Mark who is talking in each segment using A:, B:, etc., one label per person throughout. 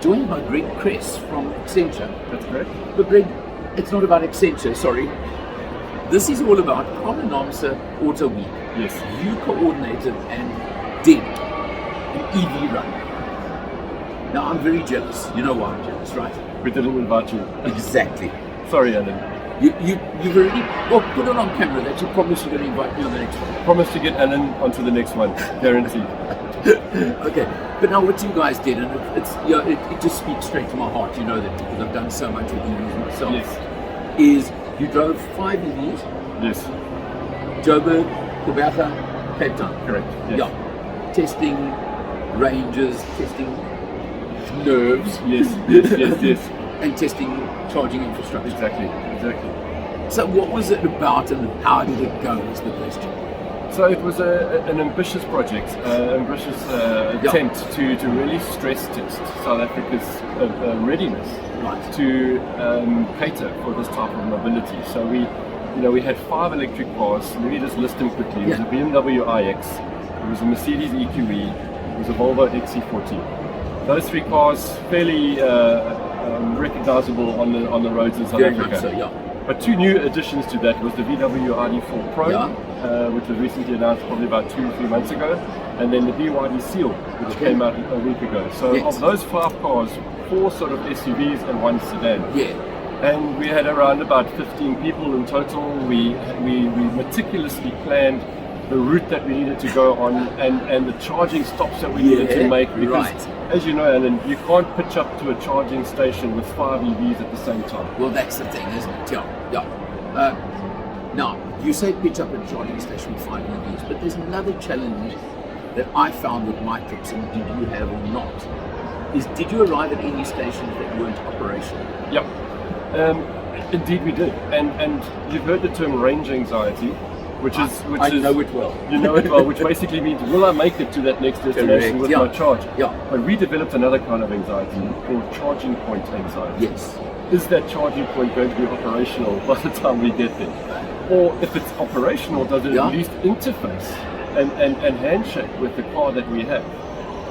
A: joined by Greg Kress from Accenture.
B: That's correct.
A: But Greg, it's not about Accenture, sorry. This is all about NAAMSA AutoWeek.
B: Yes.
A: You coordinated and did an EV run. Now I'm very jealous. You know why I'm jealous, right?
B: We didn't invite you.
A: Exactly.
B: Sorry, Alan.
A: You've already put it on camera that you promised you're going to invite me on the next one.
B: Promise to get Alan onto the next one, guaranteed.
A: Okay, but now what you guys did, and it just speaks straight to my heart. You know that because I've done so much with EVs myself.
B: Yes.
A: Is you drove 5 EVs.
B: Yes.
A: Joburg, Kuberta, Cape Town.
B: Correct. Yes.
A: Yeah. Testing ranges, testing nerves.
B: Yes.
A: And testing charging infrastructure.
B: Exactly.
A: So what was it about and how did it go is the question.
B: So it was an ambitious project, ambitious attempt to really stress test South Africa's readiness to cater for this type of mobility. So we had 5 electric cars. Let me just list them quickly. It was a BMW iX, it was a Mercedes EQE, it was a Volvo XC40. Those 3 cars fairly recognizable on the roads in South Africa.
A: So, yeah.
B: But 2 new additions to that was the VW ID4 Pro, which was recently announced probably about 2-3 months ago, and then the BYD Seal, which came out a week ago. So of those 5 cars, 4 sort of SUVs and 1 sedan.
A: Yeah.
B: And we had around about 15 people in total. We meticulously planned the route that we needed to go on and the charging stops that we needed to make, because as you know, Alan, you can't pitch up to a charging station with 5 EVs at the same time.
A: Well, that's the thing, isn't it? Yeah. Now, you say pitch up a charging station with 5 EVs, but there's another challenge that I found with my trips, and did you have or not, is did you arrive at any stations that weren't operational?
B: Yep. Indeed we did. And you've heard the term range anxiety, which is
A: I know it well.
B: You know it well, which basically means, will I make it to that next destination with my charge?
A: Yeah.
B: But we developed another kind of anxiety called charging point anxiety.
A: Yes.
B: Is that charging point going to be operational by the time we get there? Or if it's operational, does it at least interface and handshake with the car that we have?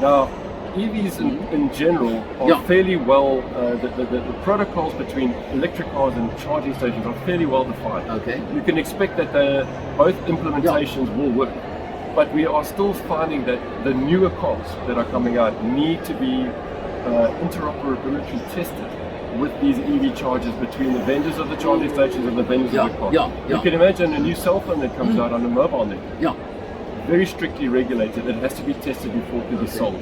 B: Now, EVs in general are fairly well, the protocols between electric cars and charging stations are fairly well defined. Okay. You can expect that both implementations will work, but we are still finding that the newer cars that are coming out need to be interoperability tested with these EV chargers between the vendors of the charging stations and the vendors of the cars. You can imagine a new cell phone that comes out on a mobile net. Very strictly regulated. It has to be tested before it can be sold.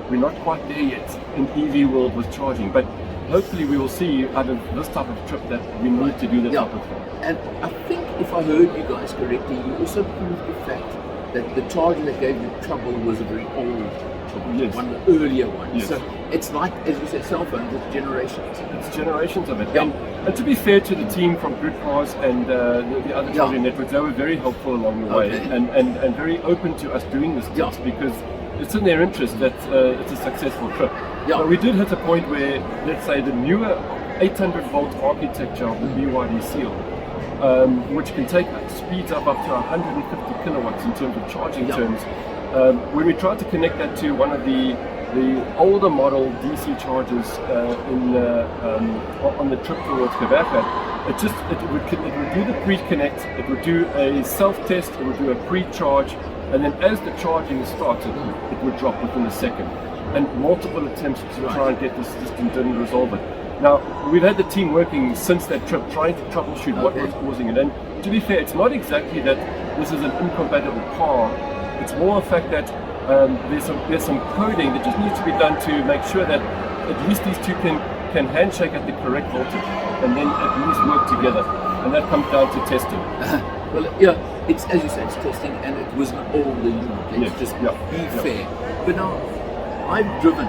B: We're not quite there yet in EV world with charging, but hopefully we will see out of this type of trip that we need to do that type of thing.
A: And I think if I heard you guys correctly, you also proved the fact that the charger that gave you trouble was a very old charger, one of the earlier ones. So it's like, as you said, cell phones, it's generations.
B: It's generations of it. And to be fair to the team from GridCars and the other charging networks, they were very helpful along the way and very open to us doing this test because it's in their interest that it's a successful trip. But we did hit a point where, let's say, the newer 800-volt architecture of the BYD Seal, which can take speeds up to 150 kilowatts in terms of charging terms. When we tried to connect that to one of the older model DC chargers on the trip towards Quebec, it would do the pre-connect, it would do a self-test, it would do a pre-charge, and then as the charging started, it would drop within a second. And multiple attempts to try and get this system didn't resolve it. Now, we've had the team working since that trip trying to troubleshoot what was causing it. And to be fair, it's not exactly that this is an incompatible car. It's more the fact that there's some coding that just needs to be done to make sure that at least these two can handshake at the correct voltage and then at least work together. And that comes down to testing.
A: Well, it's, as you said, it's testing, and it was an older unit. Let's just be fair. But now, I've driven,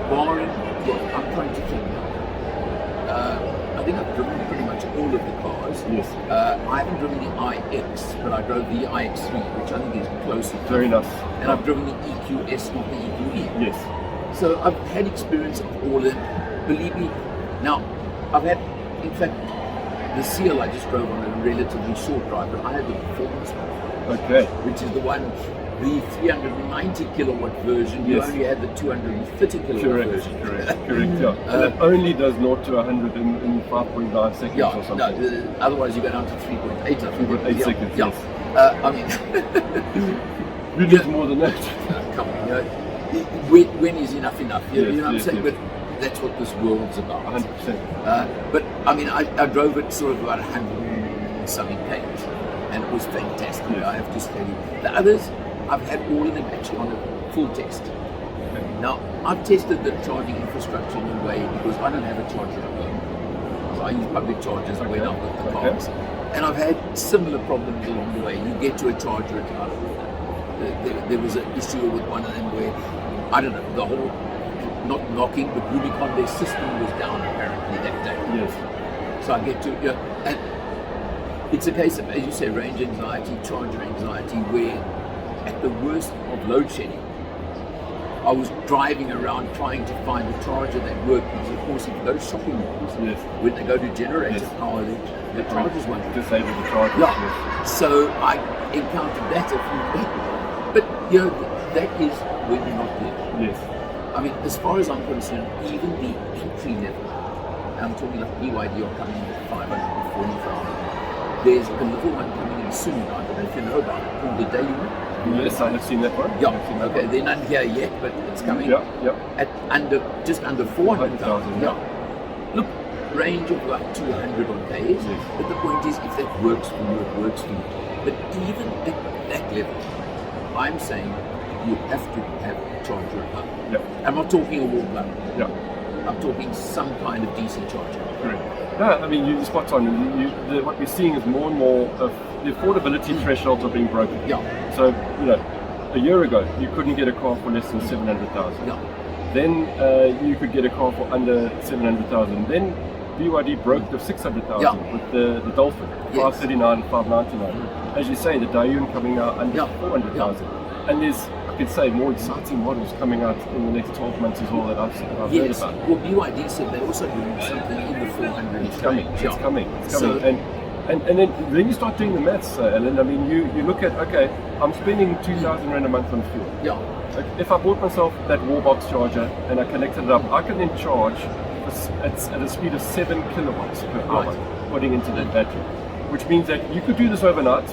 A: barring, I'm trying to think now. I think I've driven pretty much all of the cars.
B: Yes.
A: I haven't driven the iX, but I drove the iX3, which I think is closer.
B: Very nice.
A: And I've driven the EQS, not the EQE.
B: Yes.
A: So I've had experience of all of them. Believe me, now, I've had, in fact, the Seal I just drove on a relatively short drive, but I had the performance one.
B: Okay.
A: Which is the one the 390 kilowatt version, you only had the 230 kilowatt version.
B: Correct, yeah. And it only does 0 to 100 in 5.9 seconds or something.
A: No, otherwise you go down to 3.8.
B: 3.8 seconds, yes.
A: I mean...
B: you need more than that.
A: Come on, when is enough? You know what I'm saying? But that's what this world's about.
B: 100%.
A: But I mean, I drove it sort of about 100 and something k's, and it was fantastic. I have to tell you. The others, I've had all of them actually on a full test. Now, I've tested the charging infrastructure in a way because I don't have a charger at home. So I use public chargers when I've got the cars. And I've had similar problems along the way. You get to a charger at there was an issue with one of them where, I don't know, the whole, not knocking, but Rubicon, their system was down apparently that day.
B: Yes.
A: So I get to, and it's a case of, as you say, range anxiety, charger anxiety, where at the worst of load shedding, I was driving around trying to find a charger that worked, because of course if you go to shopping malls, when they go to generator power, the chargers won't
B: disable the chargers.
A: Yeah. So I encountered that a few. But that is when you're not there.
B: Yes.
A: I mean, as far as I'm concerned, even the entry level, I'm talking like BYD are coming in at 540,000. There's a little one coming in soon, I don't know if you know about it, called the Daily One.
B: Yes, I have seen that one.
A: Yeah, okay, they're not here yet, but it's coming. At just under 400,000. Yeah. Look, range of like 200 on days, but the point is, if that works for you, it works for you. But even at that level, I'm saying you have to have a charger at home. I'm not talking a wall plug. I'm talking some kind of DC charger.
B: Correct. No, I mean, you're spot on. What we're seeing is more and more of the affordability thresholds are being broken. So, a year ago, you couldn't get a car for less than 700,000. Then you could get a car for under 700,000. Then BYD broke the 600,000 with the Dolphin, 539, 599. As you say, the Dayun coming out under 400,000. And there's, I could say, more exciting models coming out in the next 12 months as well that I've heard about.
A: Well, BYD said they're also doing something in the 400.
B: It's coming. So, and then you start doing the maths, Alan. I mean, you look at, okay, I'm spending 2,000 Rand a month on fuel. Like, if I bought myself that wallbox charger and I connected it up, I can then charge at a speed of 7 kilowatts per hour putting into that battery. Which means that you could do this overnight,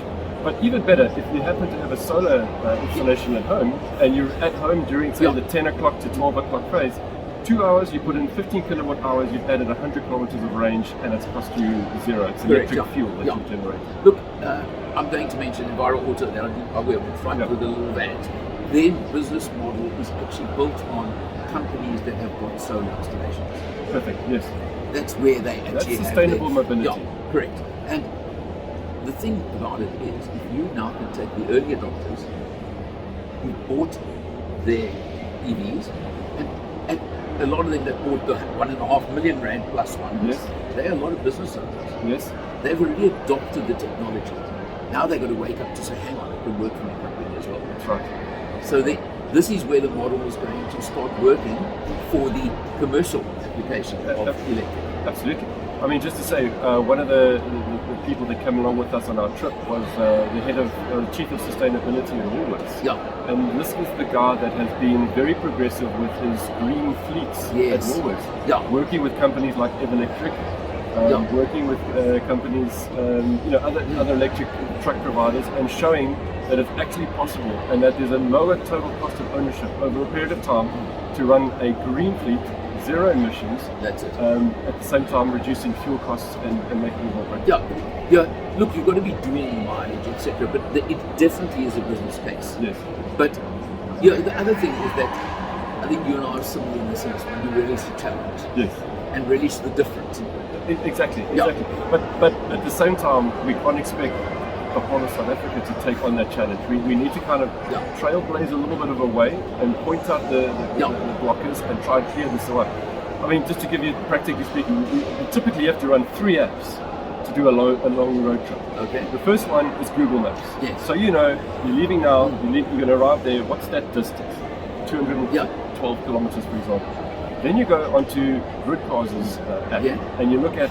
B: but even better, if you happen to have a solar installation at home, and you're at home during, say, the 10 o'clock to 12 o'clock phase, 2 hours, you put in 15 kilowatt hours, you've added 100 kilometers of range, and it's cost you zero. It's electric fuel that you generate.
A: Look, I'm going to mention Enviro Auto, that I will in front with the little vans. Their business model is actually built on companies that have got solar installations.
B: Perfect, yes.
A: That's where they actually
B: have sustainable mobility.
A: Yeah, correct. And the thing about it is, if you now can take the early adopters who bought their EVs, and a lot of them that bought the 1.5 million Rand plus ones, they're a lot of business owners. They've already adopted the technology. Now they've got to wake up to say, hang on, it can work for my company as well.
B: That's right.
A: So this is where the model is going to start working for the commercial application of electric.
B: Absolutely. I mean, just to say, one of the people that came along with us on our trip was the head of Chief of Sustainability at Woolworths. And this is the guy that has been very progressive with his green fleets at Woolworths. Working with companies like Electric, working with companies, other electric truck providers, and showing that it's actually possible and that there's a lower total cost of ownership over a period of time to run a green fleet, zero emissions.
A: That's it.
B: At the same time, reducing fuel costs and making it more practical.
A: Look, you've got to be doing mileage, etc. But it definitely is a business case.
B: Yes.
A: But the other thing is that I think you and I are similar in the sense when you release the challenge.
B: Yes.
A: And release the difference.
B: Exactly. But at the same time, we can't expect the whole of South Africa to take on that challenge. We need to kind of trailblaze a little bit of a way and point out the blockers and try and clear this away. I mean, just to give you, practically speaking, you typically have to run 3 apps to do a long road trip.
A: Okay.
B: The first one is Google Maps.
A: Yes.
B: So you're leaving now, you're going to arrive there, what's that distance? 212 kilometers, for example. Then you go onto GridCars' app and you look at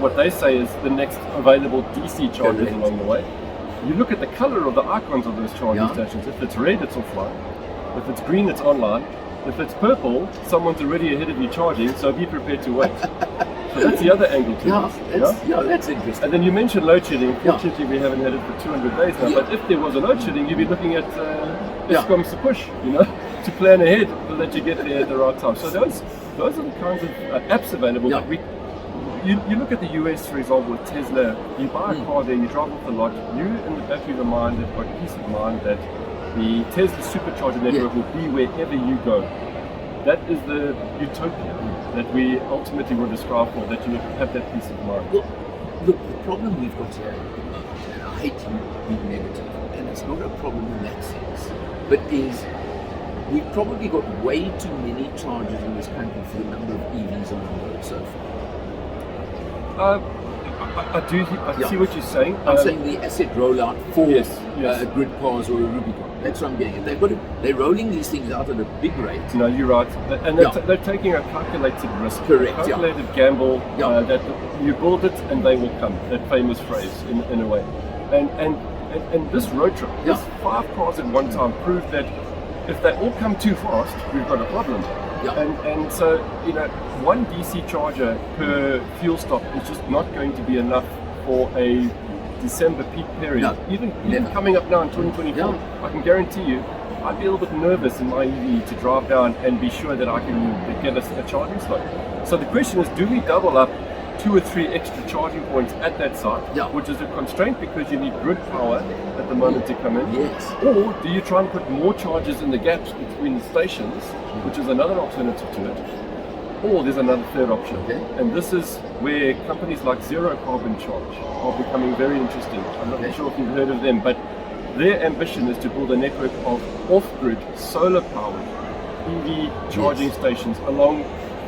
B: what they say is the next available DC chargers along the way. you look at the color of the icons of those charging stations. If it's red, it's offline. If it's green, it's online. If it's purple, someone's already ahead of you charging, so be prepared to wait. So that's the other angle to this.
A: That's interesting.
B: And then you mentioned load shedding. Fortunately, we haven't had it for 200 days now. But if there was a load shedding, you'd be looking at Eskom's push, to plan ahead so that you get there at the right time. So those are the kinds of apps available. That you look at the US, for example, with Tesla. You buy a car there, you drive off the lot. You, in the back of your mind, have got peace of mind that the Tesla supercharger network will be wherever you go. That is the utopia that we ultimately will strive for, that you have that peace of mind.
A: Well, look, the problem we've got here, and I hate to be negative, and it's not a problem in that sense, but is we've probably got way too many chargers in this country for the number of EVs on the road so far.
B: I see what you're saying.
A: I'm saying the asset rollout for grid cars or a Rubicon. That's what I'm getting at. They're rolling these things out at a big rate.
B: No, you're right. And they're taking a calculated risk.
A: Correct.
B: A calculated gamble that you build it and they will come. That famous phrase in a way. And this road trip, this 5 cars at one time proved that if they all come too fast, we've got a problem. And so, one DC charger per fuel stop is just not going to be enough for a December peak period.
A: No,
B: even coming up now in 2024, I can guarantee you, I'd be a little bit nervous in my EV to drive down and be sure that I can get us a charging slot. So the question is, do we double up 2 or 3 extra charging points at that site, which is a constraint because you need grid power at the moment to come in?
A: Yes.
B: Or do you try and put more chargers in the gaps between the stations, which is another alternative to it? Or there's another third option. And this is where companies like Zero Carbon Charge are becoming very interesting. I'm not sure if you've heard of them, but their ambition is to build a network of off-grid, solar-powered EV charging stations along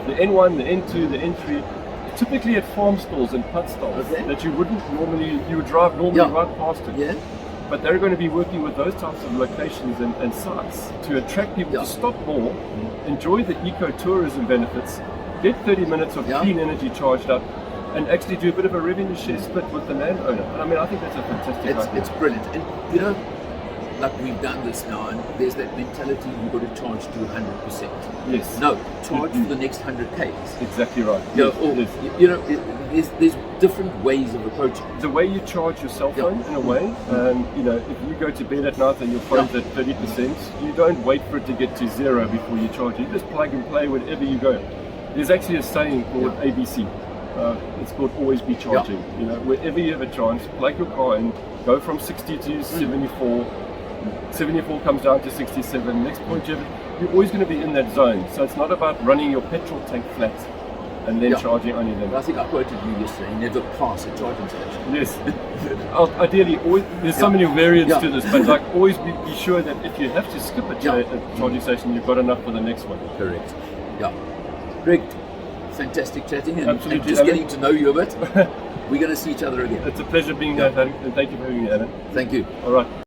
B: the N1, the N2, the N3, typically at farm stalls and put stalls that you would drive normally right past it. But they're going to be working with those types of locations and sites to attract people to stop more, enjoy the eco-tourism benefits, get 30 minutes of clean energy charged up, and actually do a bit of a revenue share split with the landowner. And I mean, I think that's a fantastic idea.
A: It's brilliant. And like we've done this now, and there's that mentality you've got to charge to 100%.
B: Yes.
A: No, charge for the next 100 Ks.
B: Exactly right.
A: There's different ways of approaching it.
B: The way you charge your cell phone, in a way, if you go to bed at night and your phone's at 30%, you don't wait for it to get to 0 before you charge. You just plug and play wherever you go. There's actually a saying called ABC. It's called always be charging. Wherever you have a chance, plug your car in, go from 60 to 74. 74 comes down to 67. Next point, you're always going to be in that zone. So it's not about running your petrol tank flat and then charging only then.
A: I think I quoted you yesterday, never pass a charging station.
B: Yes. Ideally, always, there's so many variants to this, but always be sure that if you have to skip a charging station, you've got enough for the next one.
A: Correct. Yeah. Greg, fantastic chatting and just
B: Alan.
A: Getting to know you a bit. We're going to see each other again.
B: It's a pleasure being here, and thank you for having me, Alan.
A: Thank you.
B: All right.